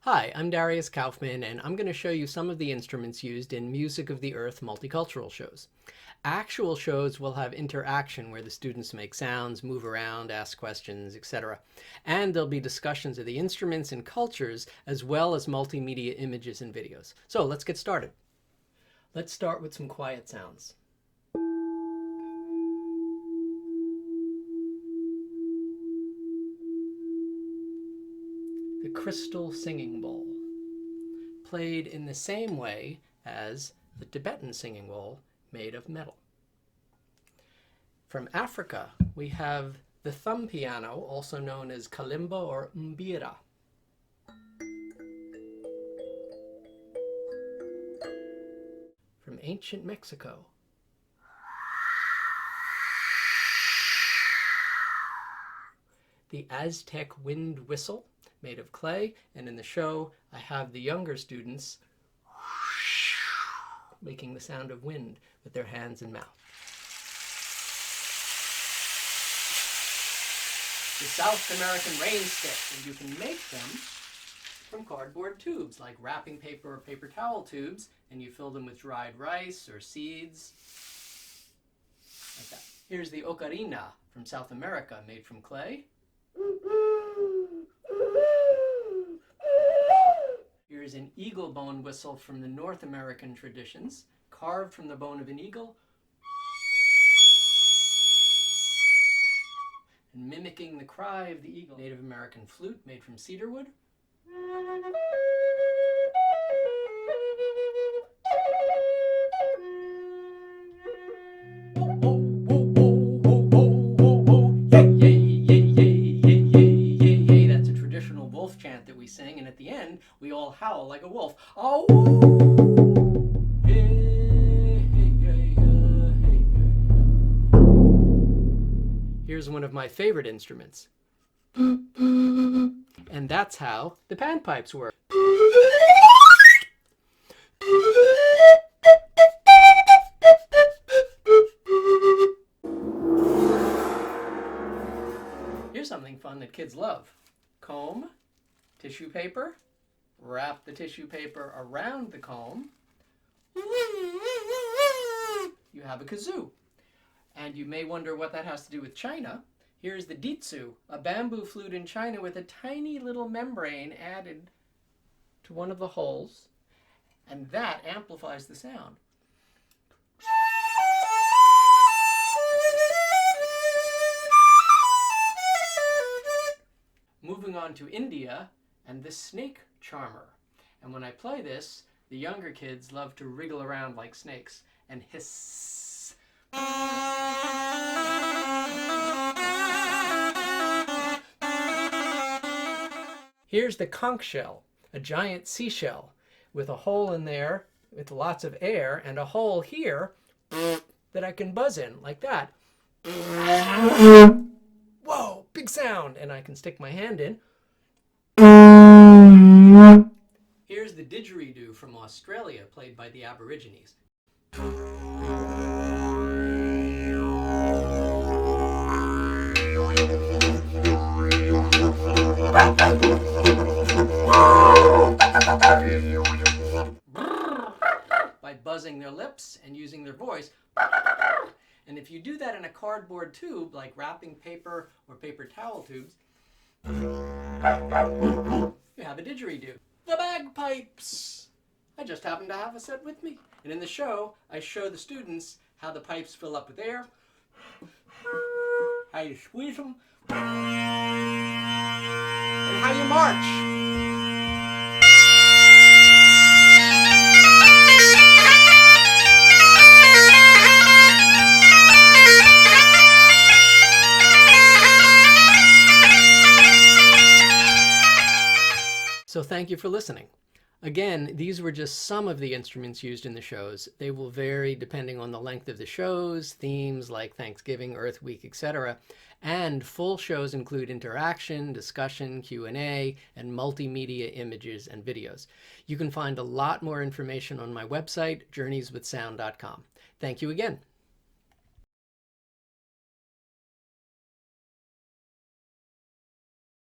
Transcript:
Hi, I'm Darius Kaufmann, and I'm going to show you some of the instruments used in Music of the Earth multicultural shows. Actual shows will have interaction where the students make sounds, move around, ask questions, etc. And there'll be discussions of the instruments and cultures, as well as multimedia images and videos. So let's get started. Let's start with some quiet sounds. The crystal singing bowl, played in the same way as the Tibetan singing bowl, made of metal. From Africa, we have the thumb piano, also known as kalimba or mbira. From ancient Mexico, the Aztec wind whistle, made of clay, and in the show I have the younger students making the sound of wind with their hands and mouth. The South American rain stick, and you can make them from cardboard tubes, like wrapping paper or paper towel tubes, and you fill them with dried rice or seeds, like that. Here's the ocarina from South America, made from clay. Here's an eagle bone whistle from the North American traditions, carved from the bone of an eagle and mimicking the cry of the eagle. Native American flute made from cedar wood. That's a traditional wolf chant that we sing, and at the end we all howl like a wolf. Oh! Here's one of my favorite instruments. And that's how the panpipes work. Here's something fun that kids love. Comb, tissue paper, wrap the tissue paper around the comb. You have a kazoo. And you may wonder what that has to do with China. Here's the ditsu, a bamboo flute in China with a tiny little membrane added to one of the holes, and that amplifies the sound. Moving on to India and the snake charmer. And when I play this, the younger kids love to wriggle around like snakes and hiss. Here's the conch shell, a giant seashell with a hole in there with lots of air and a hole here that I can buzz in like that. Whoa, big sound, and I can stick my hand in. Here's the didgeridoo from Australia, played by the Aborigines. By buzzing their lips and using their voice. And if you do that in a cardboard tube, like wrapping paper or paper towel tubes, you have a didgeridoo. The bagpipes! I just happen to have a set with me. And in the show, I show the students how the pipes fill up with air, how you squeeze them, and how you march. So thank you for listening. Again, these were just some of the instruments used in the shows. They will vary depending on the length of the shows, themes like Thanksgiving, Earth Week, etc. And full shows include interaction, discussion, Q&A, and multimedia images and videos. You can find a lot more information on my website, journeyswithsound.com. Thank you again.